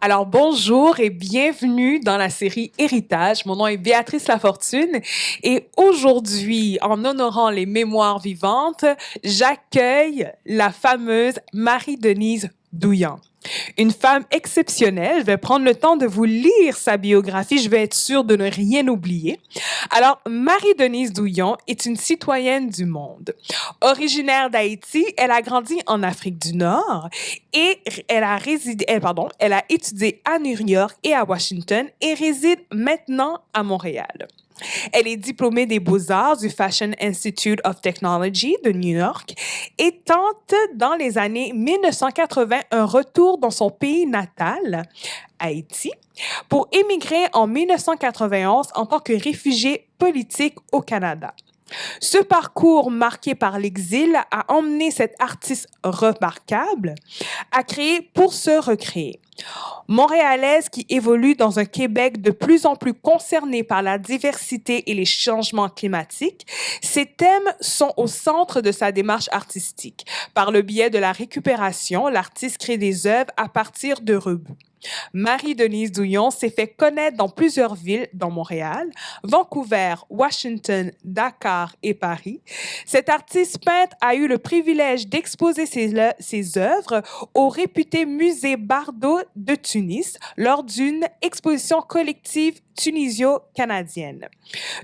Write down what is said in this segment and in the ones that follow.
Alors bonjour et bienvenue dans la série Héritage. Mon nom est Béatrice Lafortune et aujourd'hui, en honorant les mémoires vivantes, j'accueille la fameuse Marie-Denise Douillant. Une femme exceptionnelle. Je vais prendre le temps de vous lire sa biographie. Je vais être sûre de ne rien oublier. Alors, Marie-Denise Douillon est une citoyenne du monde. Originaire d'Haïti, elle a grandi en Afrique du Nord et elle a étudié à New York et à Washington et réside maintenant à Montréal. Elle est diplômée des Beaux-Arts du Fashion Institute of Technology de New York et tente dans les années 1980 un retour dans son pays natal, Haïti, pour émigrer en 1991 en tant que réfugiée politique au Canada. Ce parcours marqué par l'exil a emmené cette artiste remarquable à créer pour se recréer. Montréalaise qui évolue dans un Québec de plus en plus concerné par la diversité et les changements climatiques, ces thèmes sont au centre de sa démarche artistique. Par le biais de la récupération, l'artiste crée des œuvres à partir de rebuts. Marie-Denise Douillon s'est fait connaître dans plusieurs villes, dont Montréal, Vancouver, Washington, Dakar et Paris. Cette artiste peintre a eu le privilège d'exposer ses œuvres au réputé musée Bardo de Tunis lors d'une exposition collective tunisio-canadienne.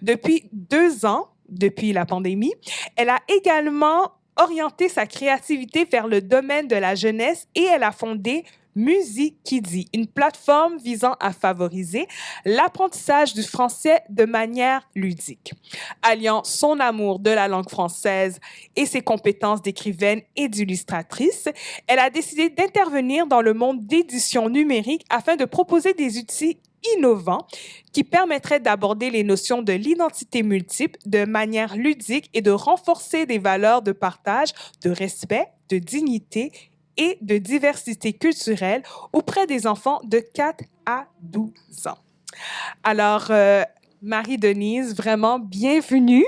Depuis 2 ans, depuis la pandémie, elle a également orienté sa créativité vers le domaine de la jeunesse et elle a fondé Musicidi, une plateforme visant à favoriser l'apprentissage du français de manière ludique. Alliant son amour de la langue française et ses compétences d'écrivaine et d'illustratrice, elle a décidé d'intervenir dans le monde d'édition numérique afin de proposer des outils innovants qui permettraient d'aborder les notions de l'identité multiple de manière ludique et de renforcer des valeurs de partage, de respect, de dignité et de diversité culturelle auprès des enfants de 4 à 12 ans. Alors, Marie-Denise, vraiment bienvenue.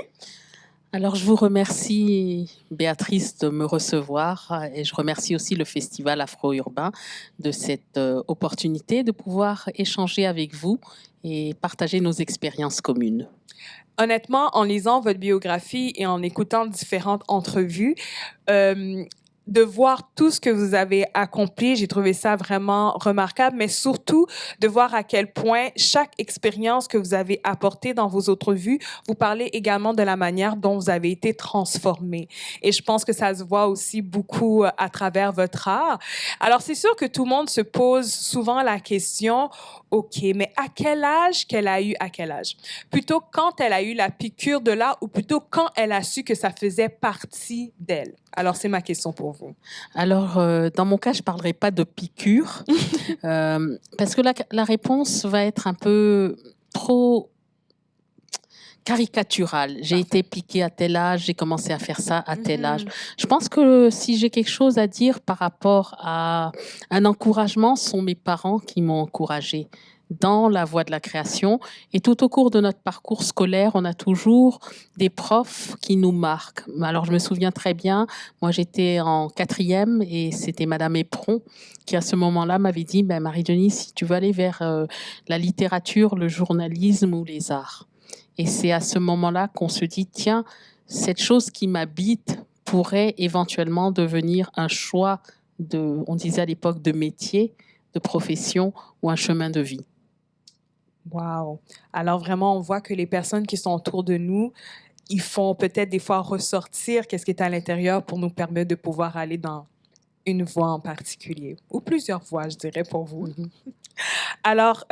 Alors, je vous remercie, Béatrice, de me recevoir et je remercie aussi le Festival Afro-Urbain de cette opportunité de pouvoir échanger avec vous et partager nos expériences communes. Honnêtement, en lisant votre biographie et en écoutant différentes entrevues, de voir tout ce que vous avez accompli, j'ai trouvé ça vraiment remarquable, mais surtout de voir à quel point chaque expérience que vous avez apportée dans vos autres vues, vous parlez également de la manière dont vous avez été transformé. Et je pense que ça se voit aussi beaucoup à travers votre art. Alors, c'est sûr que tout le monde se pose souvent la question, OK, mais à quel âge qu'elle a eu, à quel âge? Plutôt quand elle a eu la piqûre de l'art ou plutôt quand elle a su que ça faisait partie d'elle? Alors, c'est ma question pour vous. Alors, dans mon cas, je ne parlerai pas de piqûre parce que la réponse va être un peu trop caricaturale. J'ai été piquée à tel âge, j'ai commencé à faire ça à tel âge. Je pense que si j'ai quelque chose à dire par rapport à un encouragement, ce sont mes parents qui m'ont encouragée dans la voie de la création. Et tout au cours de notre parcours scolaire, on a toujours des profs qui nous marquent. Alors, je me souviens très bien, moi j'étais en 4e et c'était Madame Éperon qui à ce moment-là m'avait dit, Marie-Denise, si tu veux aller vers la littérature, le journalisme ou les arts. Et c'est à ce moment-là qu'on se dit, tiens, cette chose qui m'habite pourrait éventuellement devenir un choix on disait à l'époque, de métier, de profession ou un chemin de vie. Wow. Alors vraiment, on voit que les personnes qui sont autour de nous, ils font peut-être des fois ressortir qu'est-ce qui est à l'intérieur pour nous permettre de pouvoir aller dans une voie en particulier, ou plusieurs voies, je dirais, pour vous. Alors,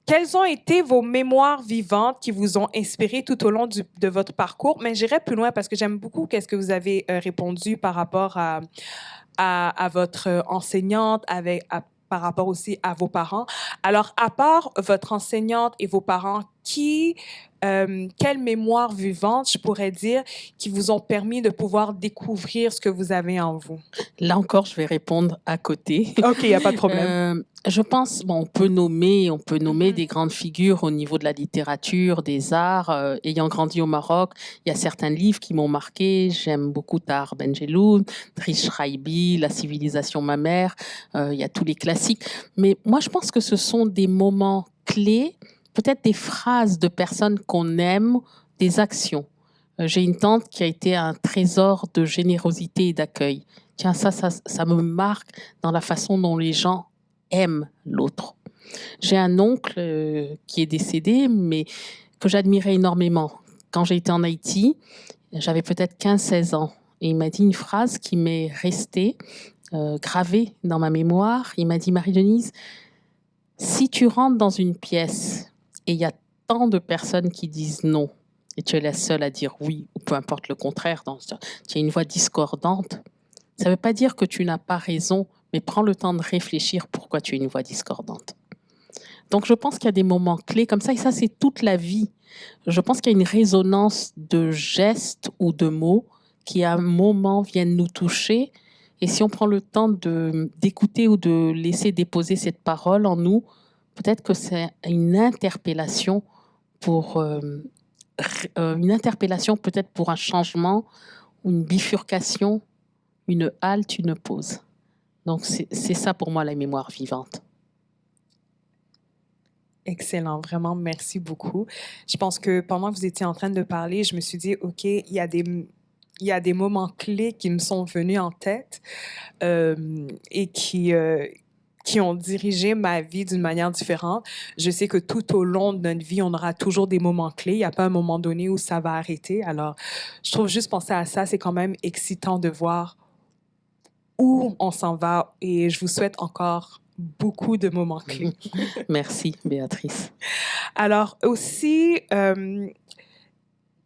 quelles ont été vos mémoires vivantes qui vous ont inspiré tout au long de votre parcours? Mais j'irai plus loin parce que j'aime beaucoup qu'est-ce que vous avez répondu par rapport à votre enseignante, par rapport aussi à vos parents. Alors, à part votre enseignante et vos parents, qui quelles mémoires vivantes, je pourrais dire, qui vous ont permis de pouvoir découvrir ce que vous avez en vous? Là encore, je vais répondre à côté. OK, il n'y a pas de problème. Je pense, bon, on peut nommer des grandes figures au niveau de la littérature, des arts. Ayant grandi au Maroc, il y a certains livres qui m'ont marqué. J'aime beaucoup Tahar Ben Jelloun, Driss Shraibi, La civilisation mammaire. Il y a tous les classiques. Mais moi, je pense que ce sont des moments clés, peut-être des phrases de personnes qu'on aime, des actions. J'ai une tante qui a été un trésor de générosité et d'accueil. Tiens, ça me marque dans la façon dont les gens aiment l'autre. J'ai un oncle qui est décédé, mais que j'admirais énormément. Quand j'ai été en Haïti, j'avais peut-être 15-16 ans. Et il m'a dit une phrase qui m'est restée gravée dans ma mémoire. Il m'a dit, Marie-Denise, si tu rentres dans une pièce et il y a tant de personnes qui disent non, et tu es la seule à dire oui, ou peu importe le contraire, tu as une voix discordante, ça ne veut pas dire que tu n'as pas raison, mais prends le temps de réfléchir pourquoi tu as une voix discordante. Donc je pense qu'il y a des moments clés comme ça, et ça c'est toute la vie. Je pense qu'il y a une résonance de gestes ou de mots qui à un moment viennent nous toucher, et si on prend le temps d'écouter ou de laisser déposer cette parole en nous, peut-être que c'est une interpellation peut-être pour un changement, une bifurcation, une halte, une pause. Donc, c'est ça pour moi la mémoire vivante. Excellent, vraiment, merci beaucoup. Je pense que pendant que vous étiez en train de parler, je me suis dit, OK, il y a des moments clés qui me sont venus en tête et qui ont dirigé ma vie d'une manière différente. Je sais que tout au long de notre vie, on aura toujours des moments clés. Il n'y a pas un moment donné où ça va arrêter. Alors, je trouve juste penser à ça, c'est quand même excitant de voir où on s'en va et je vous souhaite encore beaucoup de moments clés. Merci, Béatrice. Alors aussi,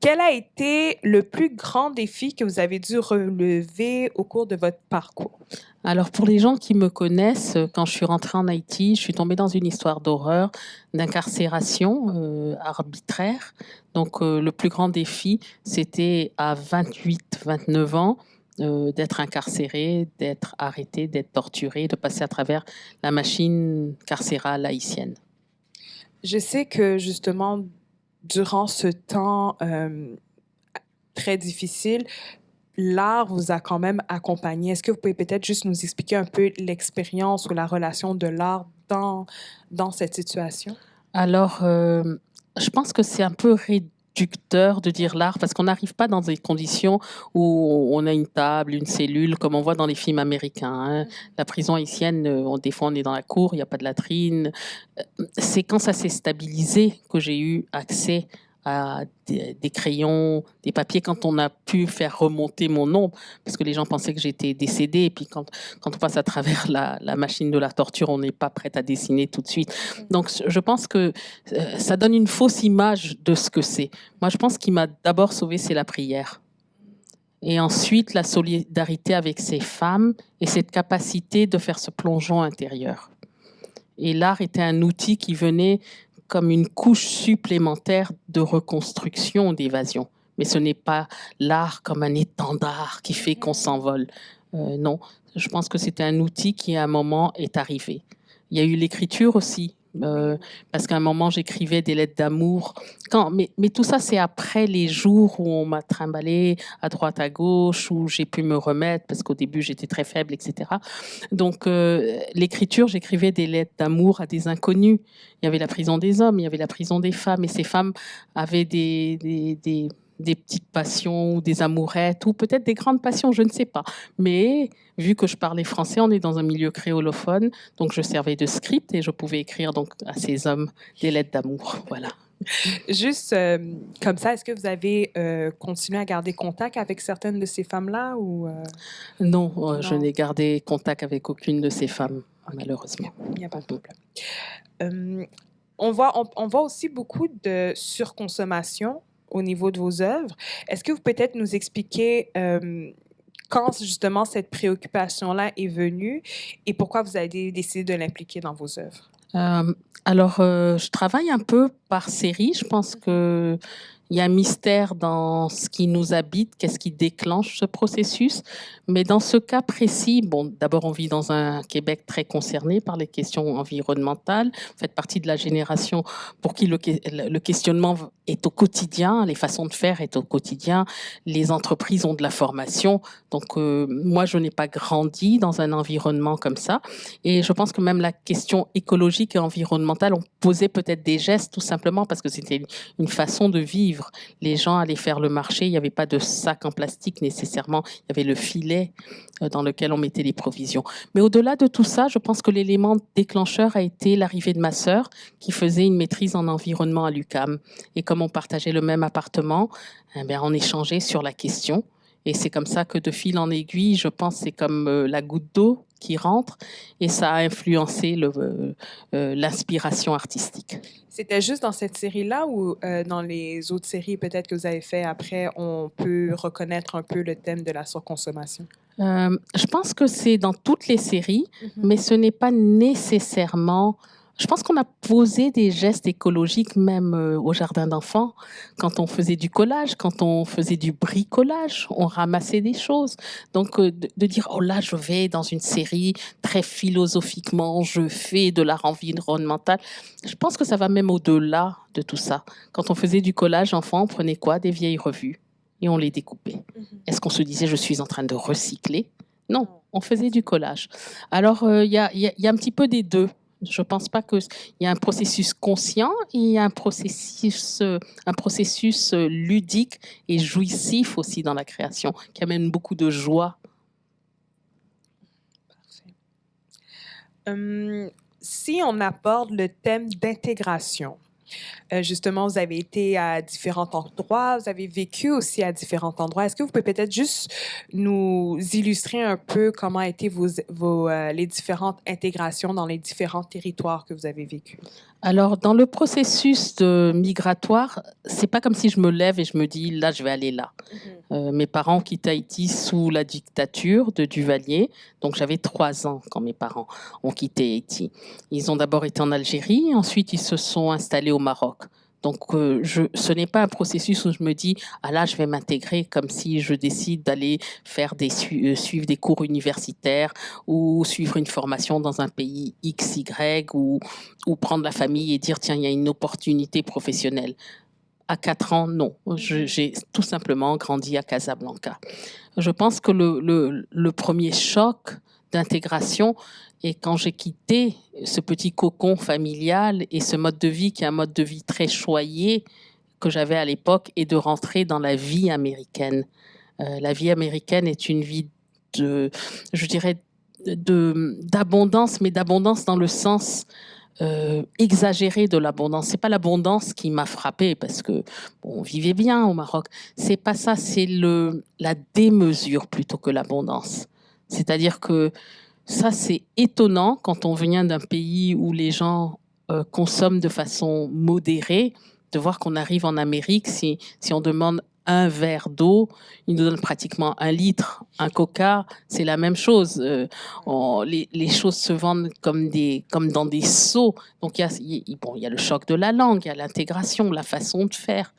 quel a été le plus grand défi que vous avez dû relever au cours de votre parcours? Alors, pour les gens qui me connaissent, quand je suis rentrée en Haïti, je suis tombée dans une histoire d'horreur, d'incarcération arbitraire. Donc, le plus grand défi, c'était à 28-29 ans, d'être incarcérée, d'être arrêtée, d'être torturée, de passer à travers la machine carcérale haïtienne. Je sais que justement, durant ce temps très difficile, l'art vous a quand même accompagné. Est-ce que vous pouvez peut-être juste nous expliquer un peu l'expérience ou la relation de l'art dans cette situation? Alors, je pense que c'est un peu réducteur de dire l'art parce qu'on n'arrive pas dans des conditions où on a une table, une cellule, comme on voit dans les films américains, hein. La prison haïtienne, des fois on est dans la cour, il n'y a pas de latrine. C'est quand ça s'est stabilisé que j'ai eu accès à des crayons, des papiers, quand on a pu faire remonter mon nom, parce que les gens pensaient que j'étais décédée, et puis quand on passe à travers la machine de la torture, on n'est pas prête à dessiner tout de suite. Donc je pense que ça donne une fausse image de ce que c'est. Moi, je pense ce qui m'a d'abord sauvée, c'est la prière. Et ensuite, la solidarité avec ces femmes et cette capacité de faire ce plongeon intérieur. Et l'art était un outil qui venait comme une couche supplémentaire de reconstruction, d'évasion. Mais ce n'est pas l'art comme un étendard qui fait qu'on s'envole. Non, je pense que c'était un outil qui, à un moment, est arrivé. Il y a eu l'écriture aussi, parce qu'à un moment, j'écrivais des lettres d'amour. Mais tout ça, c'est après les jours où on m'a trimballé à droite, à gauche, où j'ai pu me remettre, parce qu'au début, j'étais très faible, etc. Donc, l'écriture, j'écrivais des lettres d'amour à des inconnus. Il y avait la prison des hommes, il y avait la prison des femmes, et ces femmes avaient des petites passions, ou des amourettes, ou peut-être des grandes passions, je ne sais pas. Mais vu que je parlais français, on est dans un milieu créolophone, donc je servais de script et je pouvais écrire donc à ces hommes des lettres d'amour. Voilà. Juste comme ça, est-ce que vous avez continué à garder contact avec certaines de ces femmes-là ou Non, Non. je n'ai gardé contact avec aucune de ces femmes, malheureusement. Il n'y a pas de problème. On voit aussi beaucoup de surconsommation au niveau de vos œuvres. Est-ce que vous peut-être nous expliquer quand justement cette préoccupation-là est venue et pourquoi vous avez décidé de l'impliquer dans vos œuvres? Alors, je travaille un peu par série. Je pense que il y a un mystère dans ce qui nous habite, qu'est-ce qui déclenche ce processus. Mais dans ce cas précis, bon, d'abord, on vit dans un Québec très concerné par les questions environnementales. Vous faites partie de la génération pour qui le questionnement est au quotidien, les façons de faire est au quotidien. Les entreprises ont de la formation. Donc, moi, je n'ai pas grandi dans un environnement comme ça. Et je pense que même la question écologique et environnementale, on posait peut-être des gestes tout simplement parce que c'était une façon de vivre. Les gens allaient faire le marché, il n'y avait pas de sac en plastique nécessairement, il y avait le filet dans lequel on mettait les provisions. Mais au-delà de tout ça, je pense que l'élément déclencheur a été l'arrivée de ma sœur qui faisait une maîtrise en environnement à l'UQAM. Et comme on partageait le même appartement, eh bien, on échangeait sur la question. Et c'est comme ça que de fil en aiguille, je pense, c'est comme la goutte d'eau qui rentre et ça a influencé l'inspiration artistique. C'était juste dans cette série-là ou dans les autres séries peut-être que vous avez fait après, on peut reconnaître un peu le thème de la surconsommation? Je pense que c'est dans toutes les séries, mais ce n'est pas nécessairement. Je pense qu'on a posé des gestes écologiques même au jardin d'enfants, quand on faisait du collage, quand on faisait du bricolage, on ramassait des choses. Donc de dire, oh là, je vais dans une série très philosophiquement, je fais de l'art environnemental, je pense que ça va même au-delà de tout ça. Quand on faisait du collage enfant, on prenait quoi? Des vieilles revues et on les découpait. Est-ce qu'on se disait, je suis en train de recycler? Non, on faisait du collage. Alors, il y a un petit peu des deux. Je ne pense pas qu'il y a un processus conscient et il y a un processus ludique et jouissif aussi dans la création, qui amène beaucoup de joie. Parfait. Si on aborde le thème d'intégration, justement, vous avez été à différents endroits, vous avez vécu aussi à différents endroits. Est-ce que vous pouvez peut-être juste nous illustrer un peu comment étaient les différentes intégrations dans les différents territoires que vous avez vécus? Alors, dans le processus migratoire, c'est pas comme si je me lève et je me dis, là, je vais aller là. Mes parents quittent Haïti sous la dictature de Duvalier. Donc, j'avais 3 ans quand mes parents ont quitté Haïti. Ils ont d'abord été en Algérie, ensuite ils se sont installés au Maroc. Donc, ce n'est pas un processus où je me dis, ah là, je vais m'intégrer comme si je décide d'aller faire suivre des cours universitaires ou suivre une formation dans un pays X, Y ou prendre la famille et dire, tiens, il y a une opportunité professionnelle. À 4 ans, non. J'ai tout simplement grandi à Casablanca. Je pense que le premier choc d'intégration est quand j'ai quitté ce petit cocon familial et ce mode de vie qui est un mode de vie très choyé que j'avais à l'époque et de rentrer dans la vie américaine. La vie américaine est une vie je dirais, d'abondance, mais d'abondance dans le sens exagéré de l'abondance. C'est pas l'abondance qui m'a frappée parce que bon, on vivait bien au Maroc. C'est pas ça, c'est la démesure plutôt que l'abondance. C'est-à-dire que ça, c'est étonnant quand on vient d'un pays où les gens consomment de façon modérée, de voir qu'on arrive en Amérique, si on demande un verre d'eau, ils nous donnent pratiquement 1 litre. Un coca, c'est la même chose. Les choses se vendent comme dans des seaux. Donc, il y a le choc de la langue, il y a l'intégration, la façon de faire.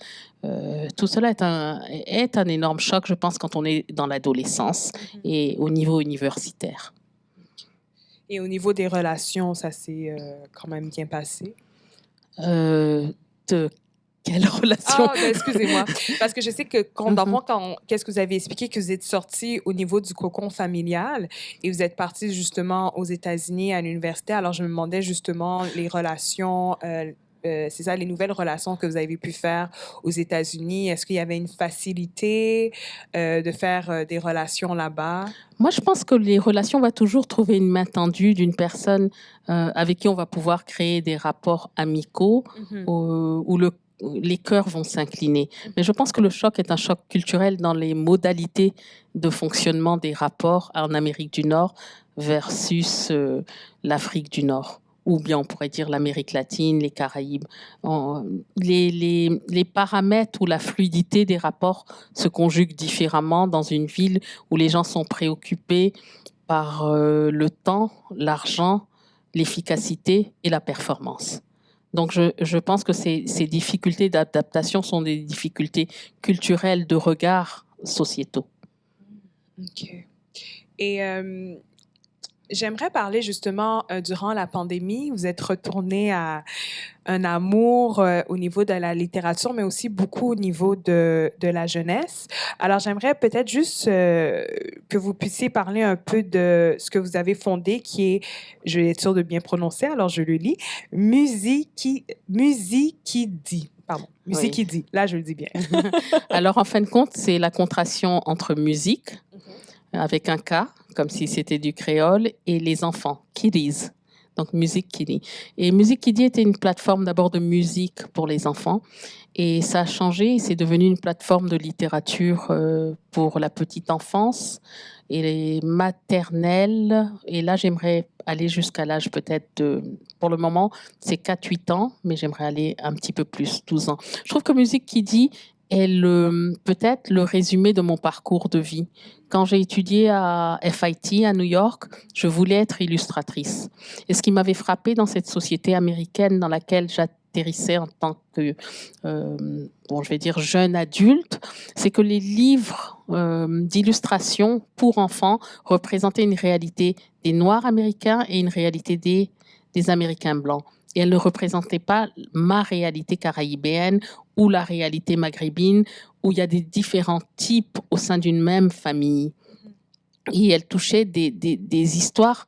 Tout cela est un énorme choc, je pense, quand on est dans l'adolescence et au niveau universitaire. Et au niveau des relations, ça s'est quand même bien passé? Quelle relation? Ah, ben, excusez-moi. Parce que je sais que qu'est-ce que vous avez expliqué que vous êtes sorti au niveau du cocon familial et vous êtes parti justement aux États-Unis à l'université. Alors, je me demandais justement les relations, c'est ça, les nouvelles relations que vous avez pu faire aux États-Unis. Est-ce qu'il y avait une facilité de faire des relations là-bas? Moi, je pense que les relations, on va toujours trouver une main tendue d'une personne avec qui on va pouvoir créer des rapports amicaux où les cœurs vont s'incliner. Mais je pense que le choc est un choc culturel dans les modalités de fonctionnement des rapports en Amérique du Nord versus l'Afrique du Nord. Ou bien on pourrait dire l'Amérique latine, les Caraïbes. Les paramètres ou la fluidité des rapports se conjuguent différemment dans une ville où les gens sont préoccupés par le temps, l'argent, l'efficacité et la performance. Donc, je pense que ces difficultés d'adaptation sont des difficultés culturelles de regard sociétaux. OK. Et j'aimerais parler justement, durant la pandémie, vous êtes retourné à un amour au niveau de la littérature, mais aussi beaucoup au niveau de la jeunesse. Alors, j'aimerais peut-être juste que vous puissiez parler un peu de ce que vous avez fondé, qui est, je vais être sûre de bien prononcer, alors je le lis, Musicidi. Pardon, Musicidi. Là, je le dis bien. Alors, en fin de compte, c'est la contraction entre musique, avec un K, comme si c'était du créole, et les enfants, kiddies. Donc, Music Kiddie. Et Music Kiddie était une plateforme d'abord de musique pour les enfants. Et ça a changé. C'est devenu une plateforme de littérature pour la petite enfance et les maternelles. Et là, j'aimerais aller jusqu'à l'âge peut-être de... Pour le moment, c'est 4-8 ans, mais j'aimerais aller un petit peu plus, 12 ans. Je trouve que Music Kiddie est peut-être le résumé de mon parcours de vie. Quand j'ai étudié à FIT à New York, je voulais être illustratrice. Et ce qui m'avait frappé dans cette société américaine dans laquelle j'atterrissais en tant que, je vais dire jeune adulte, c'est que les livres d'illustration pour enfants représentaient une réalité des Noirs américains et une réalité des Américains blancs. Et elle ne représentait pas ma réalité caraïbéenne ou la réalité maghrébine, où il y a des différents types au sein d'une même famille. Et elle touchait des histoires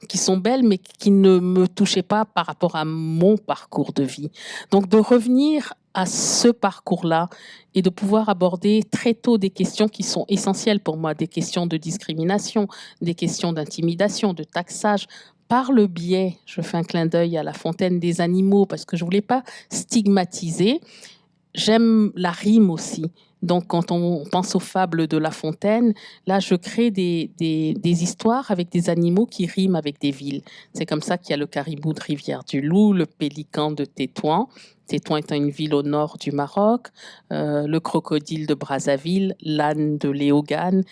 qui sont belles, mais qui ne me touchaient pas par rapport à mon parcours de vie. Donc, de revenir à ce parcours-là et de pouvoir aborder très tôt des questions qui sont essentielles pour moi, des questions de discrimination, des questions d'intimidation, de taxage, par le biais, je fais un clin d'œil à La Fontaine des animaux, parce que je ne voulais pas stigmatiser. J'aime la rime aussi. Donc, quand on pense aux fables de La Fontaine, là, je crée des histoires avec des animaux qui riment avec des villes. C'est comme ça qu'il y a le caribou de Rivière-du-Loup, le pélican de Tétouan. Tétouan étant une ville au nord du Maroc, le crocodile de Brazzaville, l'âne de Léogane.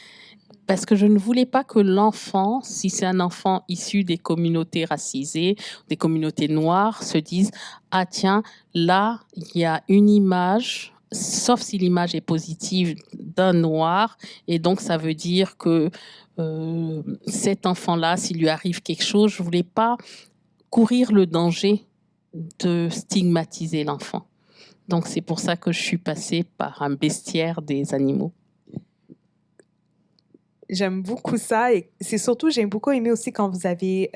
Parce que je ne voulais pas que l'enfant, si c'est un enfant issu des communautés racisées, des communautés noires, se dise « Ah tiens, là, il y a une image, sauf si l'image est positive, d'un noir, et donc ça veut dire que cet enfant-là, s'il lui arrive quelque chose, je ne voulais pas courir le danger de stigmatiser l'enfant. Donc c'est pour ça que je suis passée par un bestiaire des animaux. » J'aime beaucoup ça et c'est surtout, j'ai beaucoup aimé aussi quand vous avez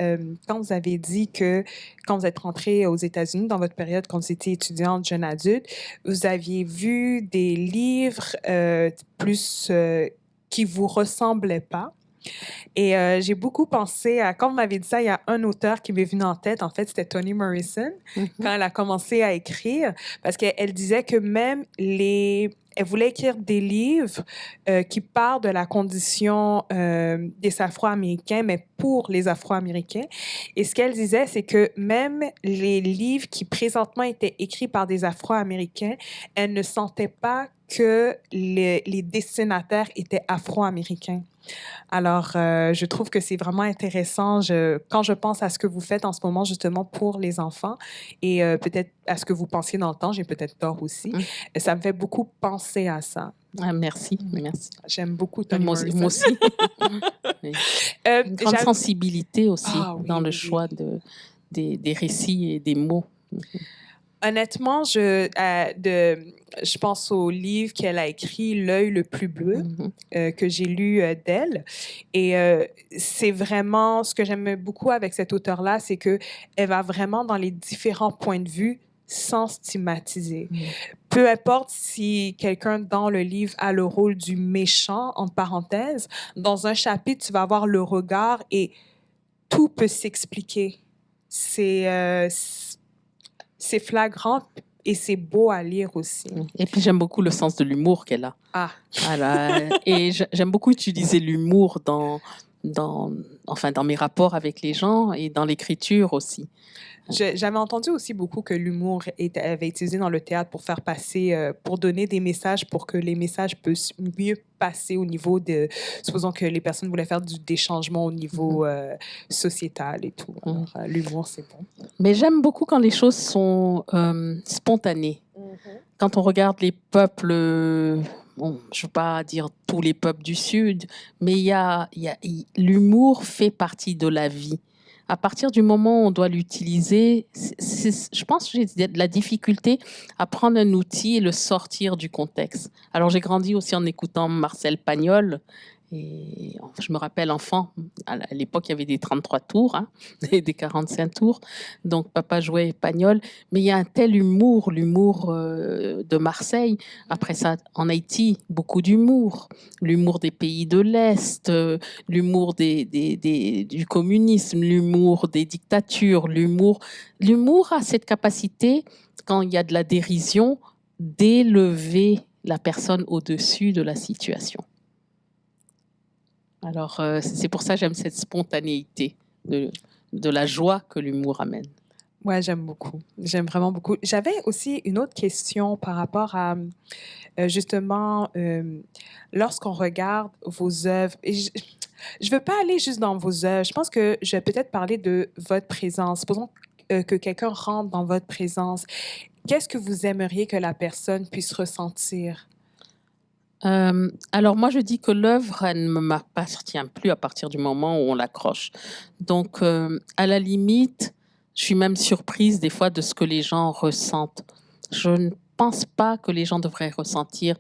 dit que quand vous êtes rentré aux États-Unis dans votre période, quand vous étiez étudiante, jeune adulte, vous aviez vu des livres plus qui vous ressemblaient pas. Et j'ai beaucoup pensé à, quand vous m'avez dit ça, il y a un auteur qui m'est venu en tête, en fait, c'était Toni Morrison, quand elle a commencé à écrire, parce qu'elle disait que même elle voulait écrire des livres qui parlent de la condition des Afro-Américains, mais pour les Afro-Américains. Et ce qu'elle disait, c'est que même les livres qui présentement étaient écrits par des Afro-Américains, elle ne sentait pas que les destinataires étaient Afro-Américains. Alors, je trouve que c'est vraiment intéressant quand je pense à ce que vous faites en ce moment, justement, pour les enfants et peut-être à ce que vous pensiez dans le temps, j'ai peut-être tort aussi. Ça me fait beaucoup penser à ça. Ah, merci, merci. J'aime beaucoup Toni Morrison. Moi aussi. Une grande sensibilité aussi dans le choix des récits et des mots. Honnêtement, je pense au livre qu'elle a écrit, L'œil le plus bleu, que j'ai lu d'elle. Et c'est vraiment ce que j'aime beaucoup avec cet auteur-là, c'est que elle va vraiment dans les différents points de vue sans stigmatiser. Peu importe si quelqu'un dans le livre a le rôle du méchant, entre parenthèses, dans un chapitre, tu vas avoir le regard et tout peut s'expliquer. C'est flagrant et c'est beau à lire aussi. Et puis, j'aime beaucoup le sens de l'humour qu'elle a. Ah. Et j'aime beaucoup utiliser l'humour dans dans mes rapports avec les gens et dans l'écriture aussi. J'avais entendu aussi beaucoup que l'humour avait été utilisé dans le théâtre pour faire passer, pour donner des messages, pour que les messages puissent mieux passer au niveau de, supposons que les personnes voulaient faire des changements au niveau sociétal et tout. Alors, l'humour, c'est bon. Mais j'aime beaucoup quand les choses sont spontanées. Quand on regarde les peuples, bon, je ne veux pas dire tous les peuples du Sud, mais l'humour fait partie de la vie. À partir du moment où on doit l'utiliser, je pense que j'ai de la difficulté à prendre un outil et le sortir du contexte. Alors j'ai grandi aussi en écoutant Marcel Pagnol. Et je me rappelle, enfant, à l'époque, il y avait des 33 tours, hein, et des 45 tours. Donc, papa jouait Pagnol. Mais il y a un tel humour, l'humour de Marseille. Après ça, en Haïti, beaucoup d'humour. L'humour des pays de l'Est, l'humour du communisme, l'humour des dictatures, l'humour. L'humour a cette capacité, quand il y a de la dérision, d'élever la personne au-dessus de la situation. Alors, c'est pour ça que j'aime cette spontanéité de la joie que l'humour amène. Ouais, j'aime beaucoup. J'aime vraiment beaucoup. J'avais aussi une autre question par rapport à, justement, lorsqu'on regarde vos œuvres. Et je ne veux pas aller juste dans vos œuvres. Je pense que je vais peut-être parler de votre présence. Supposons que quelqu'un rentre dans votre présence. Qu'est-ce que vous aimeriez que la personne puisse ressentir? Alors moi, je dis que l'œuvre, elle ne m'appartient plus à partir du moment où on l'accroche. Donc, à la limite, je suis même surprise des fois de ce que les gens ressentent. Je ne pense pas que les gens devraient ressentir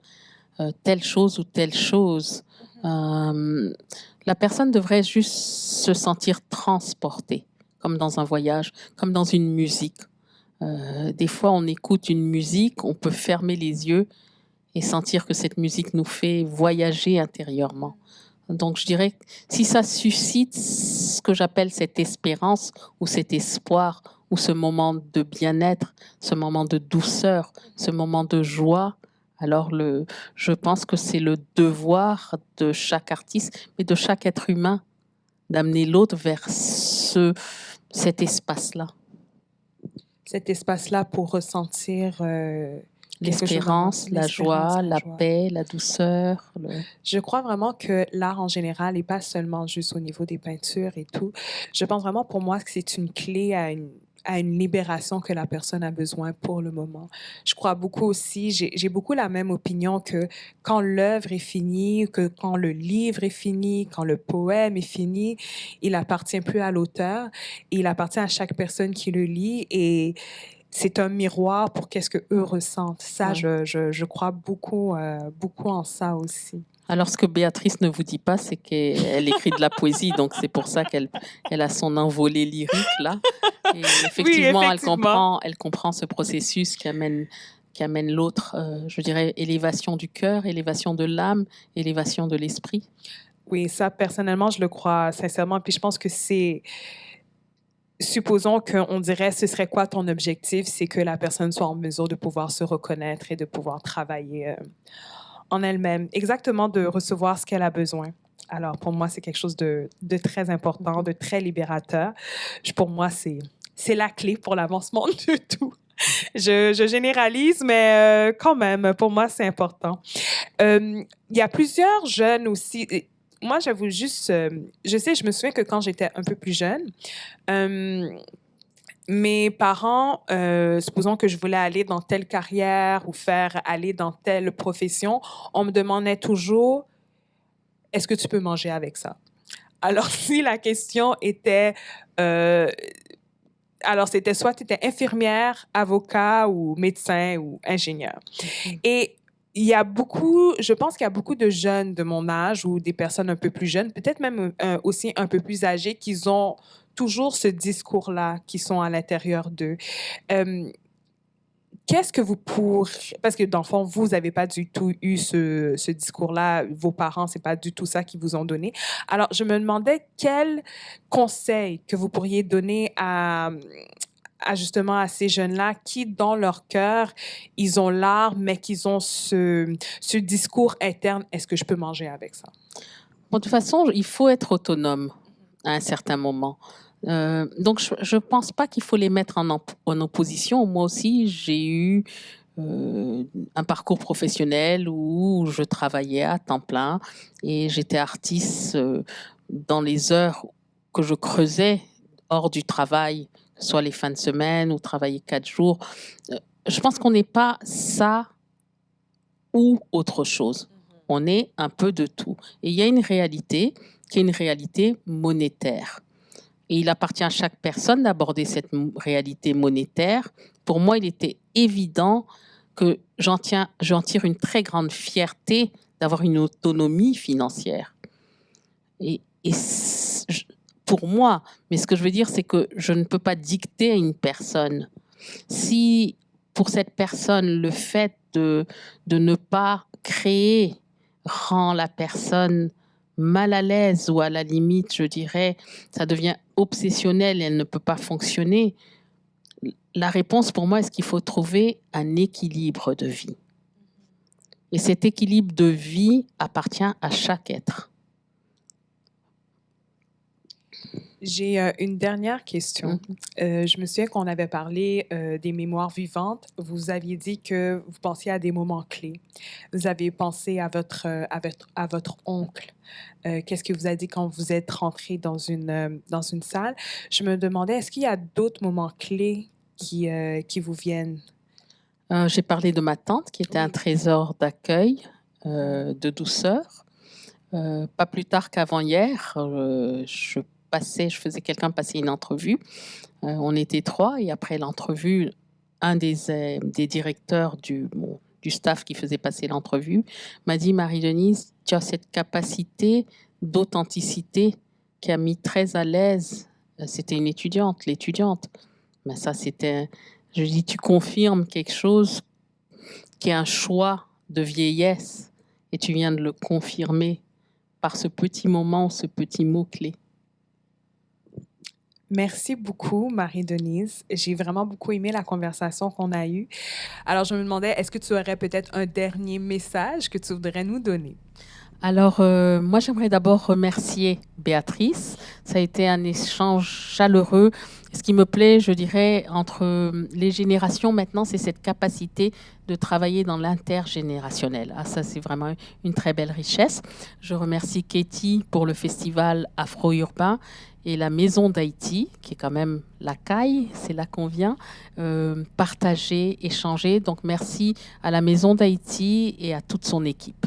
telle chose ou telle chose. La personne devrait juste se sentir transportée, comme dans un voyage, comme dans une musique. Des fois, on écoute une musique, on peut fermer les yeux et sentir que cette musique nous fait voyager intérieurement. Donc, je dirais que si ça suscite ce que j'appelle cette espérance ou cet espoir ou ce moment de bien-être, ce moment de douceur, ce moment de joie, alors je pense que c'est le devoir de chaque artiste, mais de chaque être humain, d'amener l'autre vers cet espace-là. Cet espace-là pour ressentir l'espérance, la joie, la paix, la douceur. Je crois vraiment que l'art en général n'est pas seulement juste au niveau des peintures et tout. Je pense vraiment pour moi que c'est une clé à une libération que la personne a besoin pour le moment. Je crois beaucoup aussi, j'ai beaucoup la même opinion que quand l'œuvre est finie, que quand le livre est fini, quand le poème est fini, il appartient plus à l'auteur, il appartient à chaque personne qui le lit et c'est un miroir pour qu'est-ce que eux ressentent. Ça, ouais. je crois beaucoup, beaucoup en ça aussi. Alors, ce que Béatrice ne vous dit pas, c'est qu'elle écrit de la poésie, donc c'est pour ça qu'elle a son envolée lyrique, là. Et effectivement, oui, elle comprend ce processus qui amène l'autre, je dirais, élévation du cœur, élévation de l'âme, élévation de l'esprit. Oui, ça, personnellement, je le crois sincèrement. Puis je pense que c'est... Supposons qu'on dirait, ce serait quoi ton objectif? C'est que la personne soit en mesure de pouvoir se reconnaître et de pouvoir travailler en elle-même, exactement de recevoir ce qu'elle a besoin. Alors, pour moi, c'est quelque chose de très important, de très libérateur. Pour moi, c'est la clé pour l'avancement de tout. Je généralise, mais quand même, pour moi, c'est important. Il y a plusieurs jeunes aussi... Moi, j'avoue juste, je me souviens que quand j'étais un peu plus jeune, mes parents, supposons que je voulais aller dans telle carrière ou aller dans telle profession, on me demandait toujours, est-ce que tu peux manger avec ça? Alors, si la question était, alors c'était soit tu étais infirmière, avocat ou médecin ou ingénieur. Et je pense qu'il y a beaucoup de jeunes de mon âge ou des personnes un peu plus jeunes, peut-être même aussi un peu plus âgées, qui ont toujours ce discours-là qui sont à l'intérieur d'eux. Qu'est-ce que parce que dans le fond, vous n'avez pas du tout eu ce discours-là, vos parents, c'est pas du tout ça qu'ils vous ont donné. Alors, je me demandais quel conseil que vous pourriez donner justement à ces jeunes-là qui, dans leur cœur, ils ont l'art, mais qu'ils ont ce discours interne, est-ce que je peux manger avec ça? Bon, de toute façon, il faut être autonome à un certain moment. Donc, je ne pense pas qu'il faut les mettre en opposition. Moi aussi, j'ai eu un parcours professionnel où je travaillais à temps plein et j'étais artiste dans les heures que je creusais hors du travail, que ce soit les fins de semaine ou travailler 4 jours. Je pense qu'on n'est pas ça ou autre chose. On est un peu de tout. Et il y a une réalité qui est une réalité monétaire. Et il appartient à chaque personne d'aborder cette réalité monétaire. Pour moi, il était évident que j'en tire une très grande fierté d'avoir une autonomie financière. Et pour moi, mais ce que je veux dire, c'est que je ne peux pas dicter à une personne. Si pour cette personne, le fait de ne pas créer rend la personne mal à l'aise ou à la limite, je dirais, ça devient obsessionnel et elle ne peut pas fonctionner, la réponse pour moi est qu'il faut trouver un équilibre de vie. Et cet équilibre de vie appartient à chaque être. J'ai une dernière question. Je me souviens qu'on avait parlé des mémoires vivantes. Vous aviez dit que vous pensiez à des moments clés. Vous avez pensé à votre oncle. Qu'est-ce que vous avez dit quand vous êtes rentré dans une salle? Je me demandais, est-ce qu'il y a d'autres moments clés qui vous viennent? J'ai parlé de ma tante qui était un trésor d'accueil, de douceur. Pas plus tard qu'avant-hier, je faisais quelqu'un passer une entrevue. On était 3 et après l'entrevue, un des directeurs du staff qui faisait passer l'entrevue m'a dit « Marie-Denise, tu as cette capacité d'authenticité qui a mis très à l'aise. » C'était une étudiante, l'étudiante. Mais ça, c'était... Je dis « Tu confirmes quelque chose qui est un choix de vieillesse et tu viens de le confirmer par ce petit moment, ce petit mot-clé. » Merci beaucoup, Marie-Denise. J'ai vraiment beaucoup aimé la conversation qu'on a eue. Alors, je me demandais, est-ce que tu aurais peut-être un dernier message que tu voudrais nous donner? Alors, moi, j'aimerais d'abord remercier Béatrice. Ça a été un échange chaleureux. Ce qui me plaît, je dirais, entre les générations maintenant, c'est cette capacité de travailler dans l'intergénérationnel. Ah, ça, c'est vraiment une très belle richesse. Je remercie Katie pour le festival Afro-Urbain et la Maison d'Haïti, qui est quand même la caille, c'est là qu'on vient, partager, échanger. Donc, merci à la Maison d'Haïti et à toute son équipe.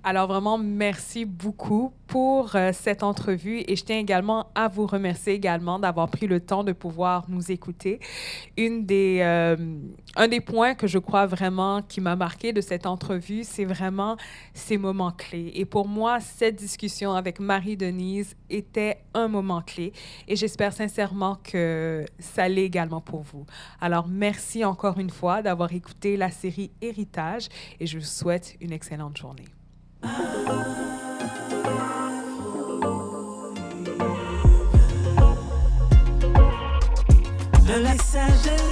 Alors vraiment, merci beaucoup pour cette entrevue et je tiens également à vous remercier également d'avoir pris le temps de pouvoir nous écouter. Un des points que je crois vraiment qui m'a marqué de cette entrevue, c'est vraiment ces moments clés. Et pour moi, cette discussion avec Marie-Denise était un moment clé et j'espère sincèrement que ça l'est également pour vous. Alors merci encore une fois d'avoir écouté la série Héritage et je vous souhaite une excellente journée. Le message